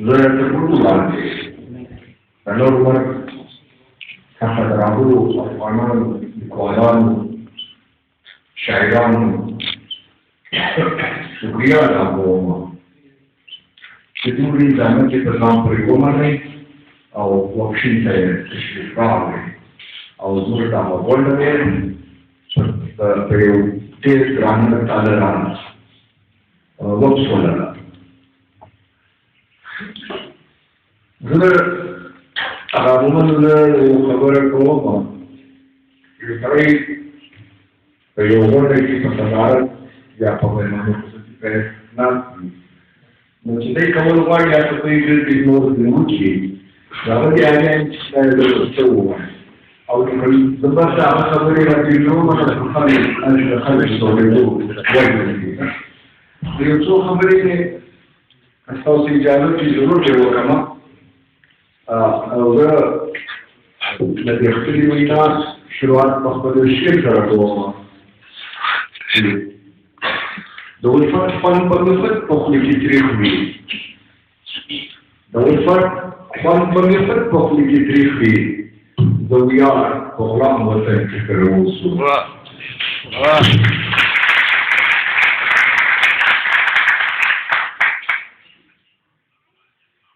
زه تر وړاندې د نور عمر څخه د راغلو افغانانو لیکوالانو شاعرانو شکریه ادا کوم چې دوی زحمت یې په ځان پورې ومنئ او واکسین ته یې تشریف راوړئ او زموږ دا غونډه وه په یو ډېر ګرانه تالران وپسولله. زه عموما زه یو خبره کوم یو سړی په یو غونډه کې په صدارت یا په مېلمانه خصوصي پیل ناست وي نو چې دی کول غواړي هلته به یې ډېر ډېر نور ځای وکړي د هغه د اړین چې دا څه ووایم او زه بس هغه خبرې راټولوم د خلک سوړېدو وایي د یو څو خبرې مې ستاسو اجازه چې ضرور یې وکړم او زه د دې خپلې وینا شروعات په خپل شعر سره کوم د الفت خوند په نسبت په خوله کې تریخ وي د الفت خوند په نسبت په خوله کې تریخ وي د ویاړ په غلام وطن کې تر اوسه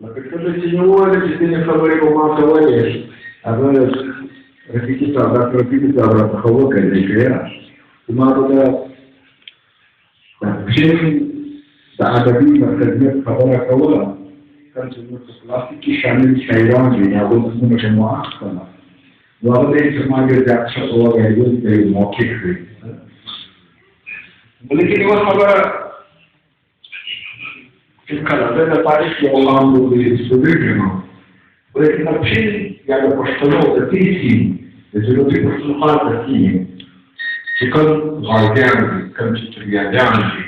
لکه کله چې مې وویل چې ځینې خبرې به ما کولې هغه رفیقي صاحب راڅخه وکړې کړې ما به د ادبي مرکزیت خبره کوله کله چې موږ په کلاسیک کې شامل شاعران وي هغوی نومونه به مو اخیستله نو هغه به یې تر ما ډېر زیات ښه په وغږېدل ته یې موقع کړي. لیکن یوه خبره چې کله زه د تاریخ یو عام سټوډنټ یم لیکن د چین یا د پښتنو د دې سیمې د جنوبي پښتونخوا د سیمې چې کوم غازیان دي کوم چې تریاګیان دي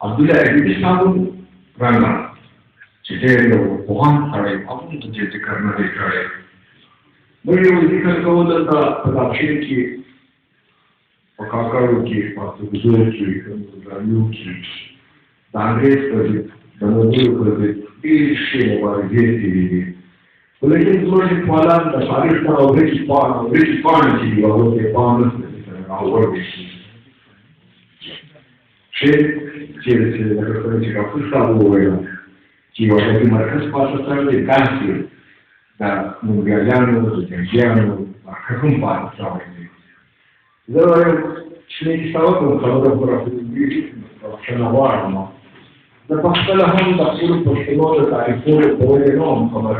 عبدالله عزیزي صاحب راغله چې ډېر یو پوهان سړی هغوی د دې ذکر نه دی کړی. موږ یو ذکر کوو دلته په داخل کې په کاکړو کې په پښتو کې په ګرانیو کې د انګریز پر ضد د مغولو پر ضد ډېرې ښې مبارزې تېرې دي لیکن زموږ لیکوالان د تاریخ سره ورکې پاڼې چې دي هغو ته یې پام نشته سره راوړی شي چیرې چې لکه څنګه چې ډاکټر صاحب وویل چې یو ادبي مرکز په اساس دی داسې د نومیالیانو د جنګیانو مرکز هم په اساس راوړی دی. زه وایم چې نه کیسه وکړم خبره خو راپسې بخښنه غواړم زه پخپله هم د خپلو پښتنو د تاریخونو په وجه نه وم خبر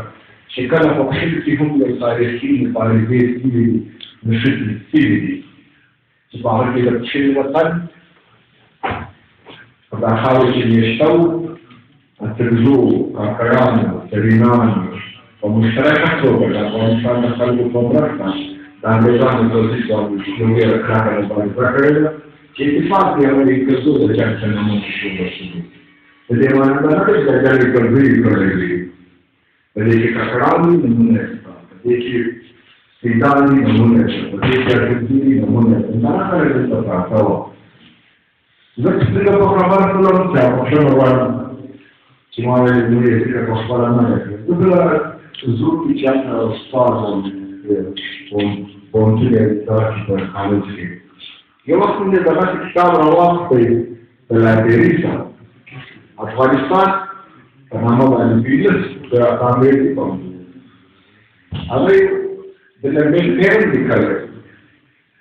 چې کله په کښل کې هم یو تاریخي مبارزې سوي دي نښتې سوي دي چې په هغه کې د کښل وطن په دا خاوره کې میشته وو ترزو کاکړانو ترینانو په مشترکه توګه د افغانستان د خلکو په مرسته د انګریزانو توضیح باندې یو ډېره کلکه مبارزه کړې ده چې اتفاق د هغوی کلتور د جنګ څخه منتشر وشو. د دې معنی دا نه ده چې د جنګ کلتوري کړی وي په دې کې کاکړان وي نمونه شته په دې کې سیدان وي نمونه شته په دې کې ارګزي وي نمونه شته دا خبره دلته پراته وه. زه چې څنګه په خبره کړم چې بخښنه غواړم چې ما ویل موږ یې څنګه په خپله نه ده کړې زه بله زور کې چې هلته استاد وم پوهنتون یې دغسې په کالج کې یو وخت مې دغسې کتاب راواخیستی د لایبري څخه افغانستان په نامه باندې پیلس د انګریزي پوهنتون هغوی د لنډن ډېر لیکلی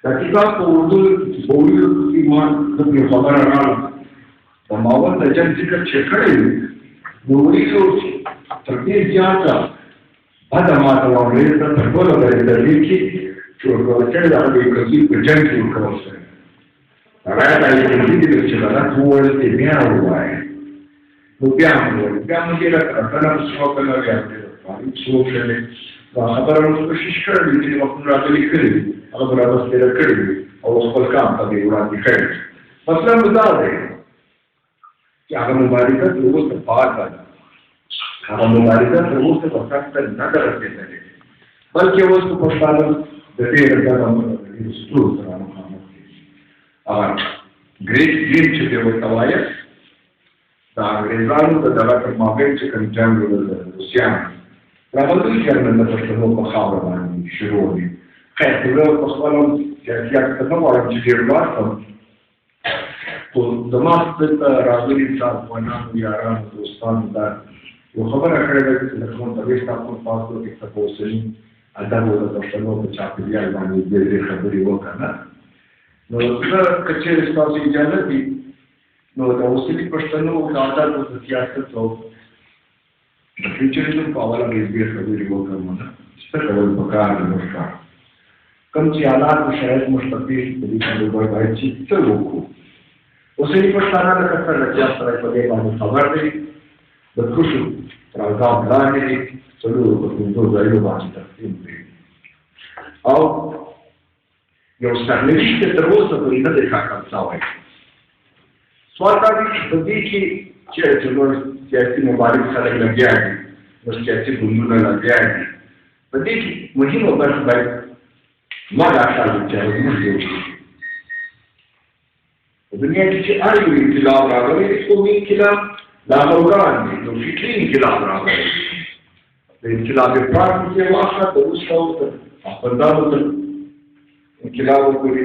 دا کتاب په اردو کې ما څه پرې خبره راغله د ماول د جنګ ذکر چې کړی وي نو ویلو چې تر دې زیاته بده ماته وه انګریز ته تر ټوله به یې د دې کې چې ورکول شوی د هغه کلتور په جنګ کې ورکول شوی هغه ته یې کلتور چې غلط وویل چې بیا ووایه نو بیا مې وویل بیا مې ډېره کړنه څه وکړله بیا مې څه وکړلې دا خبره موږ کوشش کړی وي ځینې وختونه راته لیکلي وي هغه به را بسپېره کړي وي او خپل کام ته به یې وړاندې کړی وي. مطلب دا دی چې هغه مبارزه تر اوسه پاتې ده هغه مبارزه تر اوسه په سخت نه ده رسېدلې بلکې اوس په پښتانه د ډېره ګډه ستونزو سره مخامخ دي. هغه ګریټ ډریم چې دی ورته وایي د انګرېزانو د دغه تر مابین چې کوم جنګ د روسیانو راغلی جنګ د پښتنو په خاوره باندې شروع دی. خیر زه په خپل سیاسي عکس نه غواړم چې ډېر واستم، خو زما دلته راغلي افغانانو یارانو دوستانو ته یو خبره کړې ده چې لکه مونږ ستا په فاصلو کې څه په اوسني ادب او د پښتنو په چاپېریال باندې ډېرې خبرې وکړه نه. نو زه که چېرې ستاسو اجازه وي نو د اوسني پښتنو د ادب او د سیاست او د فیوچریزم په اړه ډېرې خبرې وکړم نه. څه کول پکار دي موږ ته کوم چې حالات او شرایط موږ ته پېښ دي په دې کې باید چې څه وکړو. اوسني پښتانه لکه څنګه چې سره په دې باندې خبر دي د کوشو تر عذاب لاندې دي څلورو په پنځو ځایونو باندې تقسیم دي او یو سرنوشت تر اوسه پورې نه دی ټاکل شوی. سوال دا دی چې په دې کې چې زموږ سیاسي مبارک خلک لګیا دي، زموږ سیاسي ګوندونه لګیا دي، په دې کې مهمه برخه باید ما دا خیال وي چې هغه زموږ یو شي. په دنیا کې چې هر یو انقلاب راغلی دی، قومي انقلاب دا غوګان دي، نو فکري انقلاب راغلی د انقلاب پراخ چې واخله د روس او افغانانو تر انقلاب پورې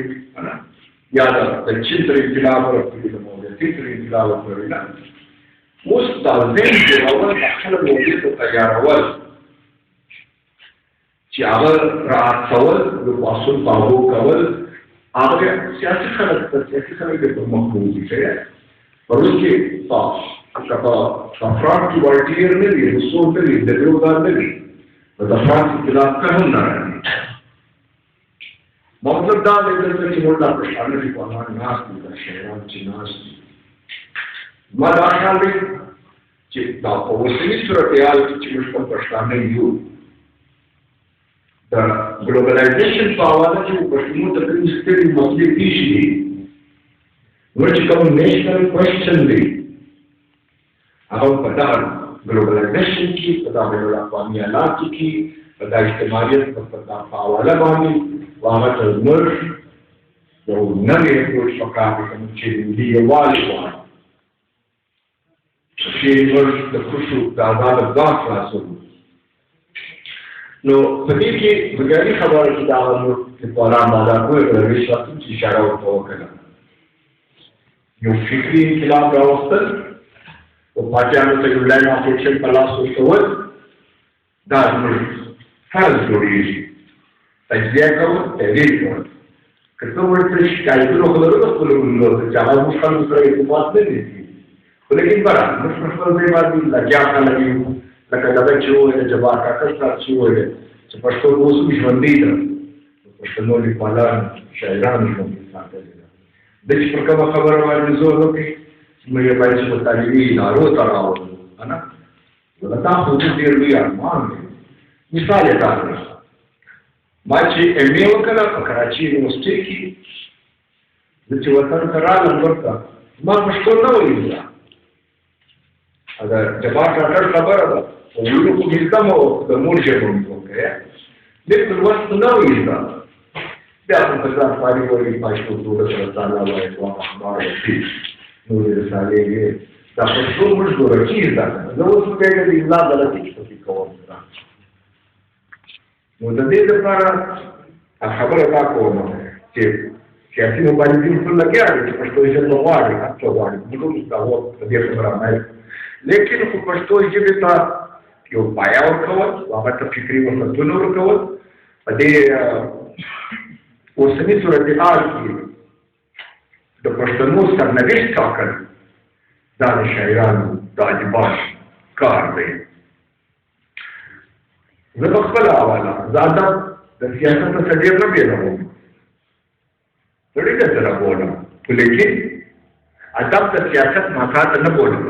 یا د چین تر انقلاب پورې د مولوي تر انقلاب پورې نه. اوس دا ذهن جوړول د خپل موضوع ته تیارول چې هغه راڅول د پاسون پاو کول هغه سیاسي خلک د مخکوزي کوي. په روس کې تاسو که افراد کې ورټیر نه وي، رسول نه وي، د دیوګان نه وي، نو د افراد انقلاب قانون نه راځي. مطلب دا دی چې موږ دا پښتانه دي په امان ناست دي، دا شاعران چې ناست دي. ما دا خیال دی چې دا په اوسني صورتحال کې چې موږ کوم پښتانه یو د ګلوبلایزیشن په حواله چې پښتنو ته کوم سترې مسلې پیښ دي، نو چې کوم نیشنل کوېسچن دی هغه په دغه ګلوبلایزیشن کې په دغه بین الاقوامي حالاتو کې په دا اجتماعیت په حواله باندې هغه ته زموږ یو نوی اپروچ پکار دی چې ملي یووالی غواړي، چې موږ د کوشو د آزاده ځواک خلاصوو. نو په دې کې بګاري خبره چې دا موږ په ارام باندې کوی په رشوت چې اشاره ورته وکړه. یو فکري انقلاب راوستل او پاچانو ته یو لاین اف ایکشن په لاس ورکول دا زموږ فرض جوړېږي. تجزیه کول، تحلیل کول. که څه ورته شکایتونه خو لرو د خپلو ګوندونو چې هغه موږ خلکو سره ارتباط نه نیسي، خو لیکن برابر موږ په خپل ځای باندې لګیا خلک یو، لکه دغه چې وویل د جبار کاکا صاحب چې وویل چې پښتو اوس هم ژوندۍ ده، پښتنو لیکوالان شاعران ژوندۍ ساتلې ده. د چې پر کومه خبره باندې زور وکړي موږ یې باید چې په تعلیمي ادارو ته راوړو که نه. نو دا خو ډېر لوی ارمان دی. مثال یې دا دی، ما چې ایم اے وکړه په کراچي یونیورسټۍ کې، زه چې وطن ته رالم ورته ما پښتو نه ویله. اگر جبار کاکړ خبره ده او ویلو خو مې زده مو د مور ژبه مې وکړه، لیکن لوست نه وي زده. بیا خو په ځان فارغ وایي پښتو دولت رساله وایي دوام اخبار وایي نورې رسالې وایي دا پښتو موږ ګورکي زده کړه. زه اوس پرېږده د املا غلطي پکې کوم. نو د دې لپاره خبره دا کوم چې سیاسي مبارزین ټول لګیا دي چې پښتو ژبه غواړي، هر څه غواړي، موږ دا وخت په دې خبره نه، لیکن خو پښتو ژبې ته یو پایه ورکول، هغه ته فکري وسعتونه ورکول. په دې اوسني صورتحال کې د پښتنو سرنوشت ټاکل دا د شاعرانو د ادیبانو کار دی. زه په خپله حواله زه ادب د سیاست څخه ډېر نه بېلوم، ډېر سره بولم، خو لیکن ادب د سیاست ماتا ته نه بولم.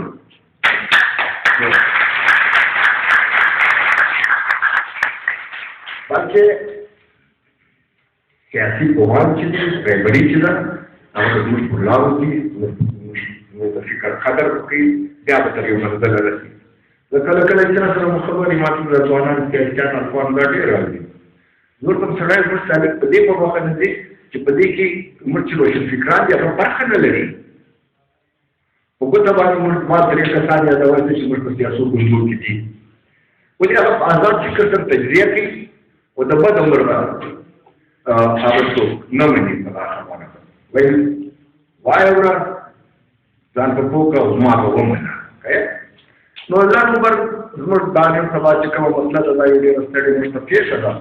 بلکې سیاسي پوهان چې دي، رهبري چې ده، هغه زموږ پر لارو دي، زموږ د فکر قدر وکړي، بیا به تر یو منزله رسي. زه کله کله چې سره مو خبرې ما ټول ځوانان سیاسیان الفان دا ډېر راځي. نور کوم سړی زموږ سابق په دې په موخه نه دی چې په دې کې موږ چې روشن فکران دي هغه برخه نه لري. په ګوته باندې موږ ما درې کسان یادول چې موږ په سیاسو ګوندونو کې دي ولې هغه په ازاد فکر سره تجزیه کوي او د بد عمر هغه څوک نه مني په هغه خبره وایي وایه وره ځان په پوکه او زما به ومنه نو ځان عمر زموږ دا نن سبا چې کومه مسله ده دا یو ډېره ستړې موږ ته پېښه ده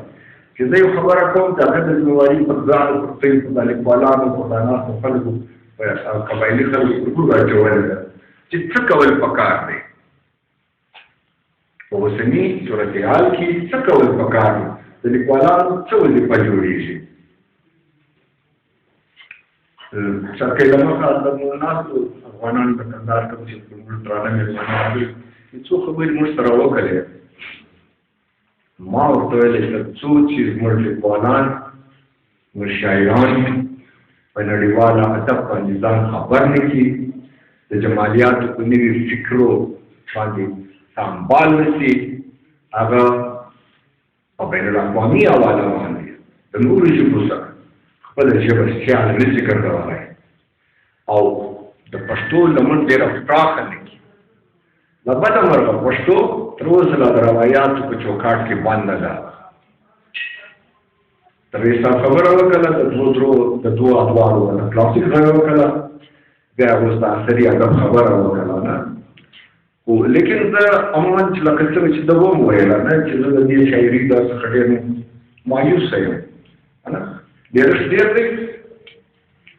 چې زه یو خبره کوم د هغه د ذمهواري پر ځان پر خپل په لیکوالانو پښتانه په خلکو په قبایلي خلکو پر ټول راچولې ده چې څه کول پکار دی په اوسني صورتحال کې څه کول پکار دی د لیکوالانو څه وظیفه جوړېږي سرکې له مخه د ناستو افغانانو د کندهار کوم چې زموږ درانه مېلمانه دي څو خبرې موږ سره وکړې ما ورته ویلې چې څو چې زموږ لیکوالان زموږ شاعران په نړیواله ادب باندې ځان خبر نه کړي د جمالیاتو په نوي فکرو باندې سمبال نه شي هغه په بین الاقوامي حواله باندې د نورو ژبو سره خپله ژبه سیال نه شي ګرځولی او د پښتو لمن ډېره پراخه نه کړي له بده مرغه پښتو تر اوسه لا د روایاتو په چوکاټ کې بنده ده تر اوسه خبره وکړه د دوو ادوارو د کلاسیک خبره وکړه بیا اوس د عصري ادب خبره وکړه نه لیکن زه عموما چې لکه څنګه چې ده وویله نه چې زه د دې شاعري دا څخه ډېر مایوسه یم ډېرښت ډېر دی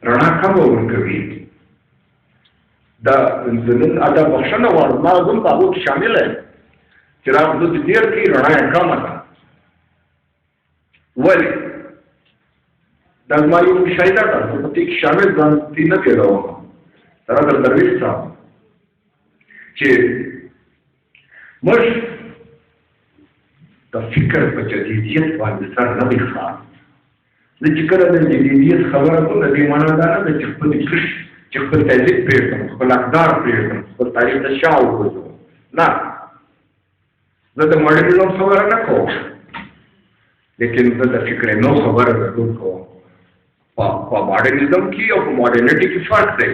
رڼا کمه ورکوي دا د نن ادب بخښنه غواړم ما هم په هغو کې شامله یم چې را زه چې ډېر کړي رڼا یې کمه ده ولې دا زما یو مشاهده ده زه په دې کې شامل ځان دې نه تېروم سره د درویش صاحب چې موږ د فکر په جدیدیت باندې سر نه دی ښه زه چې کله د جدیدیت خبره کوم د دې معنا دا نه ده چې خپل کښ چې خپل تهذیب پرېږدم خپل اقدار پرېږدم خپل تاریخ ته شا وګرځوم نه زه د ماډرنیزم خبره نه کوم لیکن زه د فکر نو خبره ضرور کوم په ماډرنیزم کې او په ماډرنیټي کې فرق دی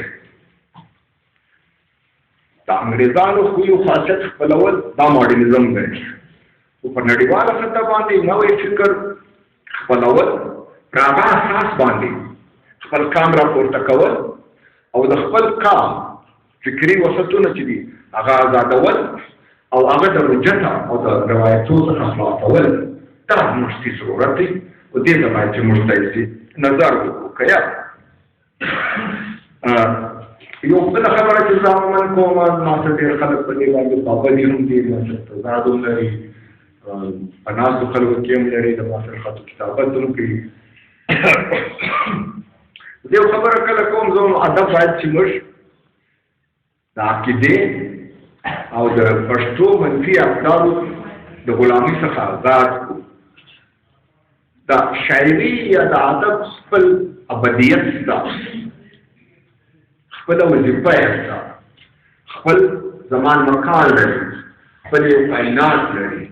د انګرېزانو خوی او خاصیت خپلول دا ماډرنیزم دی خو په نړیواله سطح باندې نوی فکر خپلول پر هغه اساس باندې خپل کام راپورته کول او د خپل کام فکري وسطونه چې دي هغه آزادول او هغه د رجته او د روایتو څخه خلاصول دا زموږ تی ضرورت دی او دې ته باید چې موږ ته نظر وکړو که یا یو بله خبره چې زه عموما کوم ما څه ډېر خلک په دې باندې پابندي هم دي تضاد هم لري په ناستو خلکو کې هم لري د ما سره خطو کتابت هم کوي زه یو خبره کله کوم زه ادب باید چې موږ د عقیدې او د پښتو منفي افکارو د غلامۍ څخه آزاد کړو د شاعري یا د ادب خپل ابدیت شته خپله وظیفه یې شته خپل زمان مکان لري خپل یو کائنات لري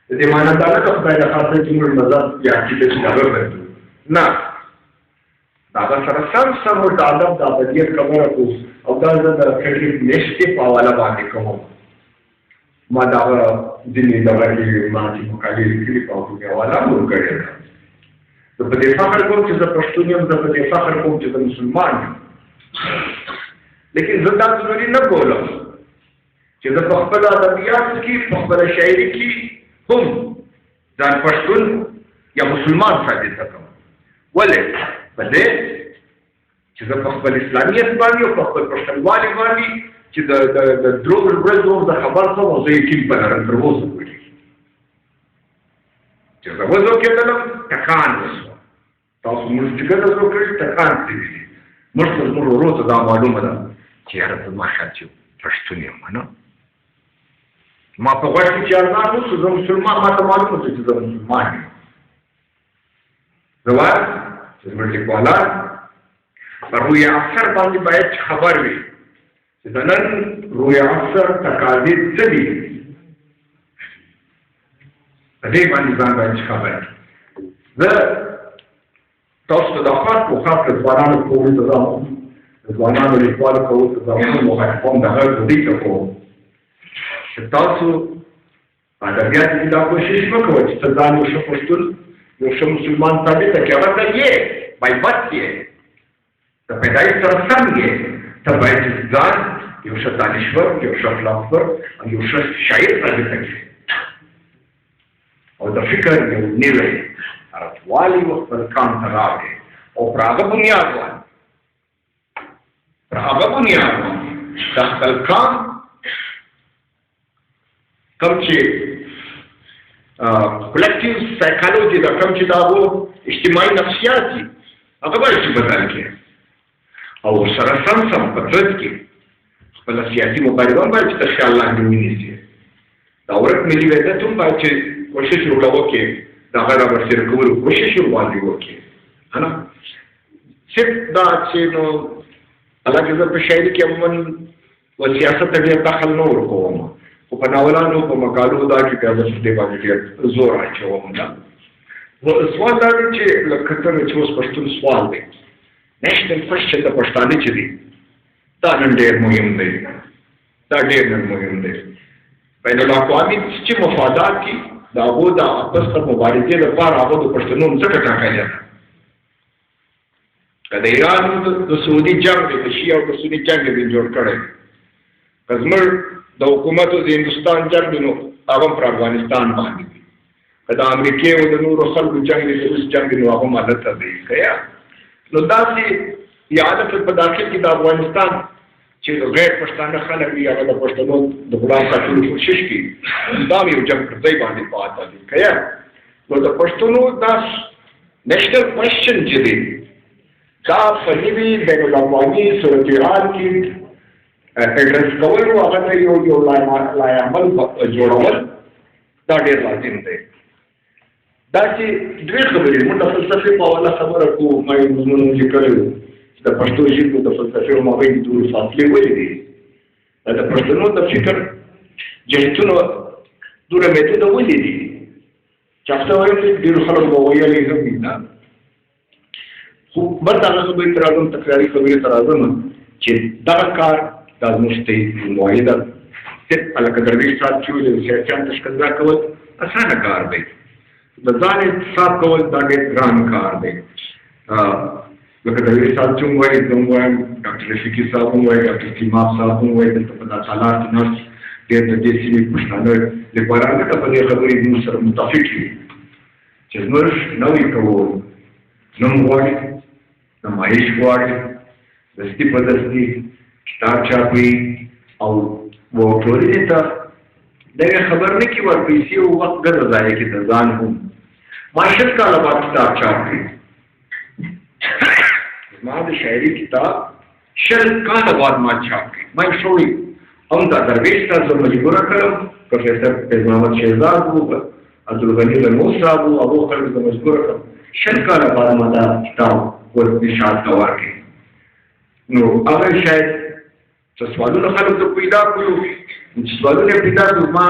د دې معنا دا نه که خدای نخواسته چې موږ مذهب یا عقیده چې هغه بدلو نه د هغه سره سم ورته ادب د ابدیت خبره کوو او دا زه د فریډریک نیشته په حواله باندې کوم ما دا ځینې دغه کې ما چې مقالې لیکلي په هغو کې حواله هم ورکړې ده زه په دې فخر کوم چې زه پښتون یم زه په دې فخر کوم چې زه مسلمان یم لیکن زه دا ضروري نه کولم چې زه په خپل ادبیاتو کې په خپله شاعري کې هم ځان پښتون یا مسلمان ثابته کړم ولې په دې چې زه په خپل اسلامیت باندې او په خپل پښتونوالي باندې چې د درو ورځو د خبر څه او زه یقین په لرم تر اوسه پورې چې زه وځو کېدلم ټکان وشوه تاسو موږ چې کله زه کړی ټکان څه دي موږ ته زموږ ورور ته دا معلومه ده چې یاره زه ماشا چې پښتون یم نه ما په غوږ کې چې ارزان وشو زه مسلمان ما ته معلومه شو چې زه مسلمان یم زه وایم چې زموږ لیکوالان په روی افسر باندې باید خبر وي چې د نن روی افسر تقاضې څه دي په دې باندې ځان باید خبر زه تاسو ته دا خاص ځوانانو په وړاندې ځوانانو لیکوال کوو د ځوانانو محققوم دغه ډوډۍ ته کوو چې تاسو ادبیات کې دا کوشش مه کوئ چې ته ځان یو ښه پښتون یو ښه مسلمان ثابته کړې هغه ته یې بایبت یې د پیدایښت سره سم یې ته باید چې ځان یو ښه دانشور یو ښه فلسفر او یو ښه شاعر ثابته کړې او د فکر یو نوی راتوالی و خپل کام ته راوړې او پر هغه بنیاد باندې پر هغه بنیاد باندې د خپل کام کوم چې کولکټیو سایکالوجي دا کوم چې دا هغو اجتماعي نفسیات دي هغه باید چې بدل کړي او سره سم په ترڅ کې خپله سیاسي مبارزه هم باید چې تر خیال لاندې ونیسي دا ورک ملي وحدت هم باید چې کوشش ورته وکړي د هغه رابرسېره کولو کوشش ورباندې وکړي که نه صرف دا چې نو حالانکې زه په شاعري کې عموما و سیاست ته ډېر دخل نه ورکوم خو په ناولانو په مقالو دا کې بیا زه دې باندې ډېر زور اچوم دا سوال دا دی چې لکه څنګه چې اوس پښتون سوال دی نیشنل کوېسچن د پښتانه چې دی دا نن ډېر مهم دی دا ډېر نن مهم دی بین الاقوامي چې مفادات دي د هغو د اپس د مبارزې لپاره هغه د پښتنو ځکه ټاکلې ده که د ایران د سعودي جنګ دی د شیعه او د سني جنګ دی جوړ کړی که زموږ د حکومت او د هندوستان جنګ دی نو هغه هم پر افغانستان باندې دی که د امریکې او د نورو خلکو جنګ دی د روس جنګ دی نو هغه هم هلته دی که یا نو داسې یا هلته په داخل کې د افغانستان چې د غیر پښتانه خلک وي هغه د پښتنو د غلام ساتلو کوشش کوي دا هم یو جنګ پر ځای باندې پاته دی که یا نو د پښتنو دا نیشنل کوېسچن چې دی دا په نوي بین الاقوامي صورتحال کې اډرس کول او هغه ته یو لایعمل جوړول دا ډېر لازم دی دا چې دوې خبرې موږ د فلسفې په حواله خبره کوو ما یو مضمون لیکلی و چې د پښتو ژبې د فلسفې او مابین دورې فاصلې ولې دي د پښتنو د فکر جهتونه دومره میتوده ولې دي چې هغه ویل ډېرو خلکو به ویلې هم وي نه خو بل دغه خبرې ته راځم تکراري خبرې ته راځم چې دغه کار دا زموږ ته معاهده صرف لکه درویش صاحب چې ویل سیاسیان ته ښکنځا کول اسانه کار دی د ځان انتصاب کول دا ډېر ګران کار دی لکه درویش صاحب چې هم وایي زه هم وایم ډاکټر رفیقي صاحب هم وایي ډاکټر سیماب صاحب هم وایي دلته په دا حالات کې ناست ډېر د دې سیمې پښتانه لیکوالان ځکه په دې خبرې زموږ سره متفق وي چې زموږ نوی کول نوم غواړي نمایش غواړي دستي په دستي کتاب چاپي او ټولنې ته دغه خبر نه کړي ورپسې او وخت ګټه ضایع کړي د ځان هم ما شل کاله بعد کتاب چاپ کړي ما د شاعري کتاب شل کاله بعد ما چاپ کړي ما یې شوړی هم دا درویش ته زه مجبوره کړم پروفیسر فیض محمد شهزاد و عبدالغني لموس صاحب و هغو خلکو زه مجبوره کړم شل کاله بعد ما دا کتاب ورنشات ته ورکړي نو هغه شاید چې سوالونه خلک ته پیدا کړو چې سوالونه پیدا کړو ما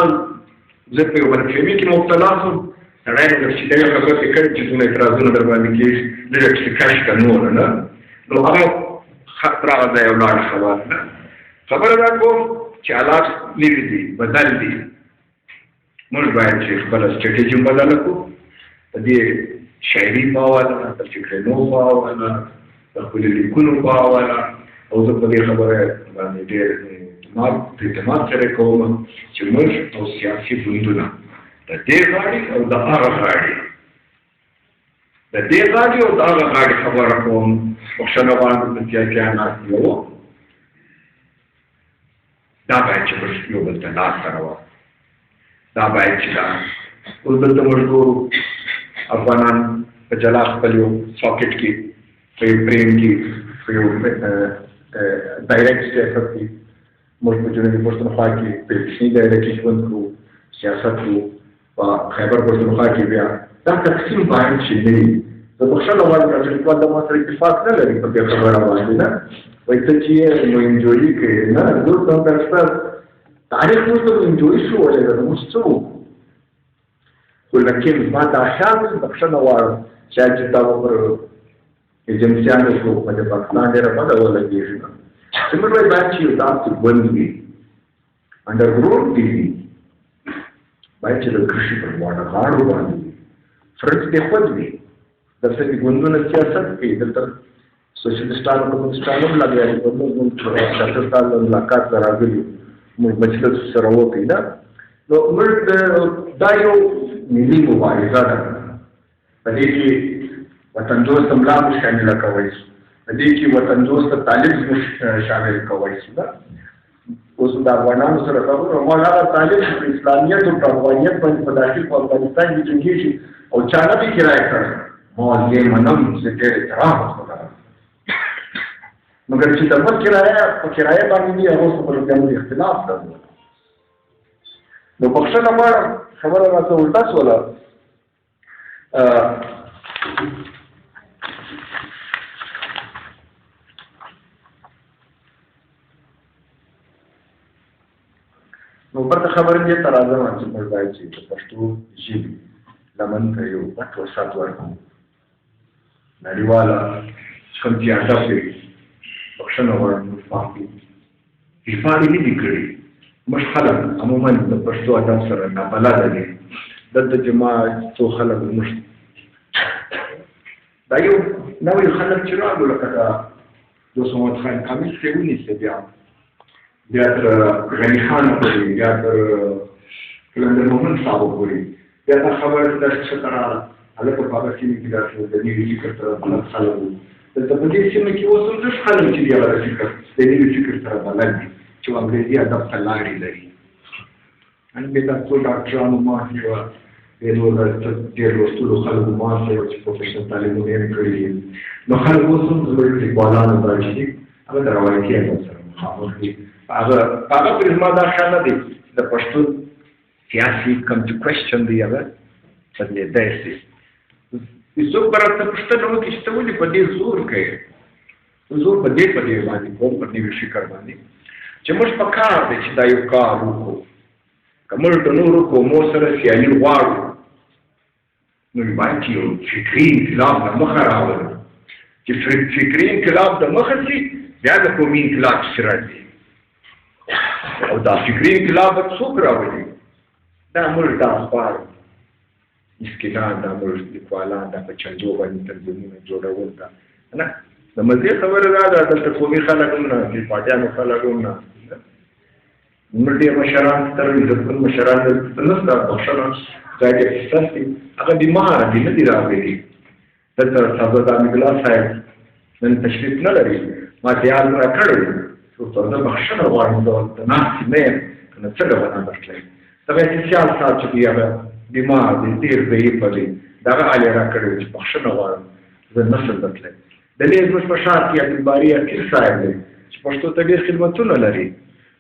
زه په یو غلطفهمي کې مبتلا شوم سړی نو چې دغه خبره پرې کړې چې څومره اعتراضونه در باندې کېږي لږ چې کش که نور نه نو هغه راغله دا یو لاړ سوال نه خبره دا کوم چې حالات نوي دي بدل دي موږ باید چې خپله سټریټیجي بدله کړو په دې شاعري په حواله د فکرینو په حواله د خپلو لیکونو په حواله او زه په دې خبره باندې ډېر اعتماد سره کوم چې موږ او سیاسي ګوندونه د دې غاړې او د هغه غاړې د دې غاړې او د هغه غاړې خبره کوم بخښنه غواړم د سیاسیان ناست یو دا باید چې موږ یو بل ته لاس سره دا باید چې دا اوس دلته موږ ګورو افغانان په جلا خپل یو ساکټ کې په یو فریم کې په یو ډایرکټ سیاست کې موږ په جنوبي پښتونخوا کې په کوچني دایره کې ژوند کوو سیاست کوو په خیبر پښتونخوا کې بیا دا تقسیم باید چې نه وي زه بخښنه غواړم چې لیکوال د ما سره اتفاق نه لري په دې خبره باندې نه وایي ته چې یې نو انجویي کوې نه زه ته درسته تاریخ موږ ته انجویي شو ولې ده موږ څه وکړو خو لیکن ما دا خیال دی بخښنه غواړم چې تا به پر ایجنسیانو کو په پاکستان ډېره بده ولګېږي نه څنګه وایي باید چې تاسو بند وي انډرګراوند دي باید چې د کೃಷಿ په واړه غاړو باندې فرض دې خود وي دلته کې ګوندونه سیاست کوي دلته سوشلیستانو کمونیستانو لګیا دي په موږ شاتستان ملاقات راغلي موږ مجلس سره وکړي نه نو موږ دا یو ملي مبارزه ده په دې کې وطن دوست ملا مو شامل کوي په دې کې وطن دوست طالب مو شامل کوي دا اوس دا افغانانو سره خبرو مولا طالب اسلامیت او افغانیت باندې په داخل په افغانستان کې جنګي او چانه به کرای کړ مو یې منم چې ډېر احترام وکړ مګر چې د مل کرایه باندې دی هغه څه په باندې اختلاف درلود نو بخښنه غواړم خبره راته الټا شوله نو برته خبره دې ته راځم چې موږ باید چې د پښتو ژبې لمن ته یو پټ وسات ورکړو نړیواله کوم چې ادب دی بخښنه غواړم فاقي ژباړې نه دي کړې موږ خلک عموما د پښتو ادب سره نابلده دي دلته چې ما څو خلک موږ دا یو نوی خلک چې راغلو لکه دا دوست محمد خان کامل صاحب ونیسه بیا تر غني خان پورې بیا تر کلندر محمد صاحب پورې بیا دا خبره ده چې راغله هلته په هغه سیمه کې داسې د نوي فکر سره بلد خلک وو دلته په دې سیمه کې اوس هم ډېر خلک چې دي هغه فکر د نوي فکر سره بلد دي چې انګریزي ادب ته لارې لري ان بیا دا ټول ډاکټرانو ماسې وه بیا نور ډېر لوستلو خلکو ماسې وه چې پروفیشنل تعلیمونه یې کړي دي نو خلک اوس هم زموږ لیکوالانو دا چې دي هغه د روایتي ادب سره مخامخ دي هغه پرېزما دا خیال نه دی د پښتو سیاسي کوم چې کوېسچن دی هغه بدلېدی شي څوک به راته پوښتنه وکړي چې ته ولې په دې زور کوې زور په دې باندې کوم په نوي فکر باندې چې موږ په کار دی چې دا یو کار وکړو که موږ د نورو قومو سره سیالي غواړو نو باید چې یو فکري انقلاب د مخه راولو چې فکري انقلاب د مخه شي بیا د قومي انقلاب چې راځي او دا فکري انقلاب به څوک راولي دا موږ دا اخبار مسکینان دا موږ لیکوالان دا په چنجو باندې تنظیمونه جوړول دا نه د مزې خبره دا ده دلته قومي خلک هم نه دي پاټیانو خلک هم نه موږ ډېر مشران تر عزتمن مشران دلته نشته بخښنه ځای کې احساس دي هغه بیماره دي نه دي راغلي دلته سعادت الله صاحب نن تشریف نه لري ما تیار راکړی څو زه بخښنه غواړم د ناستې نه یم که نه څنګه به نه درتلی دغه احتسیال صاحب چې دی هغه بیمار دی ډېر ضعیفه دی دغه حال یې راکړی چې بخښنه غواړم زه نشم درتلی د دې زموږ په ښار کې عبدالباري عقیل صاحب دی چې پښتو ته ډېر خدمتونه لري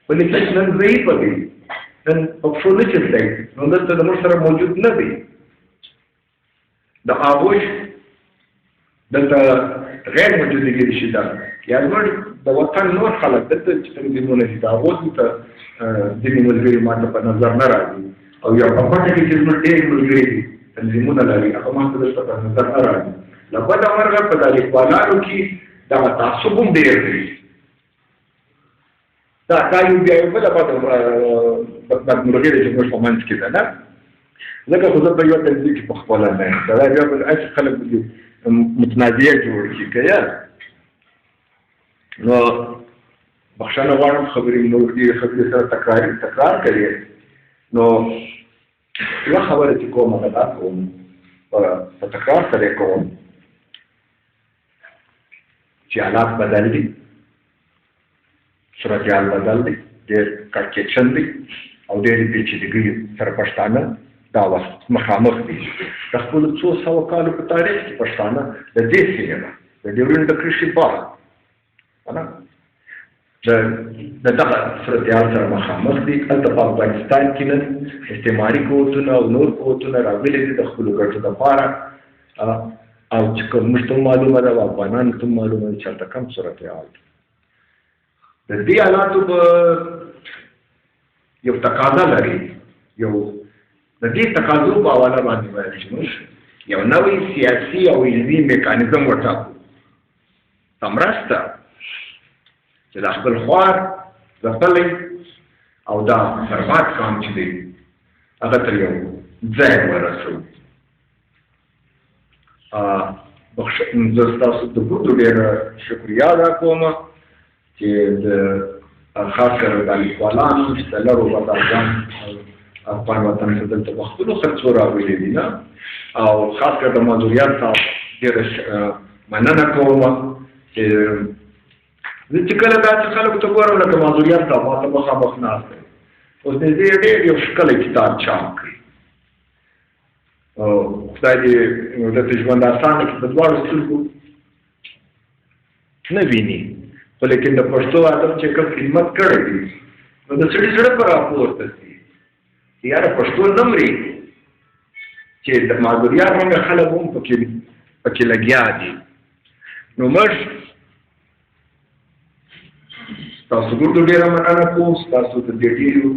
خو لیکن نن ضعیفه دی نن په پښو نه چلتی نو دلته د موږ سره موجود نه دی د آغوش دلته غیر موجودګي شي دا یا زموږ د وطن نور خلک دلته چې تنظیمونه دي د هغو دلته ځینې ملګري ما ته په نظر نه راځي او یا په پټه کې چې زموږ ډېر ملګري دي تنظیمونه لري هغه ما ته دلته په نظر نه راځي له بده مرغه په دا لیکوالانو کې دغه تعصب هم ډېر دی دا یو بیا یو بله بدمرغي ده چې موږ په منځ کې ده نه ځکه خو زه په یوه تنظیم کې پخپله نه یم دا بیا به هسې خلک متنازعه جوړ کړي که یا نو بخښنه غواړم خبرې نور ډېرې خبرې سره تکرار کوي نو یوه خبره چې کوم هغه دا کوم په تکرار سره یې کوم چې حالات بدل دي صورتحال بدل دی ډېر کړکېچن دی او ډېرې پیچیدګۍ سره پښتانه دا وخت مخامخ دي د خپلو څو سوه کالو په تاریخ کې پښتانه د دې سیمې نه د ډیورنډ د کرښې بار د دغه صورتحال سره مخامخ دي هلته په افغانستان کې نن استعماري قوتونه او نور قوتونه راغلي دي د خپلو ګټو دپاره او چې کوم موږ ته معلومه ده او افغانانو ته معلومه ده چې هلته کم صورتحال دی د دې حالاتو به یو تقاضا لري یو د دې تقاضو په حواله باندې باید چې موږ یو نوی سیاسي او علمي میکانیزم وټاکو مرسته چې د خپل خوار ځپلی او دا برباد کام چې دی هغه تر یو ځای ورسوو. زه ستاسو د بوټو ډېره شکریا ادا کوم چې د خاص کر د لیکوالانو چې د لرو وطن افغان وطن څخه دلته په خپلو خرڅو راغلي دي نه او خاص کر د ماموریت صاحب ډېره مننه کوم چې زه چې کله داسې خلکو ته ګورم لکه ماموریت صاحب ما ته مخامخ ناست دی اوس نږدې ډېر یو ښکلی کتاب چاپ کړي خدای دې درته ژوند اسانه کړي په دواړو سترګو نه ویني خو لیکن د پښتو ادب چې کوم خدمت کړی دی نو د سړي زړه به راپورته شي یاره پښتو نه مري چې د مادوریات رنګه خلک هم پکې لګیا دي. نو موږ ستاسو ګوتو ډېره مننه کوم ستاسو د دې ډېرو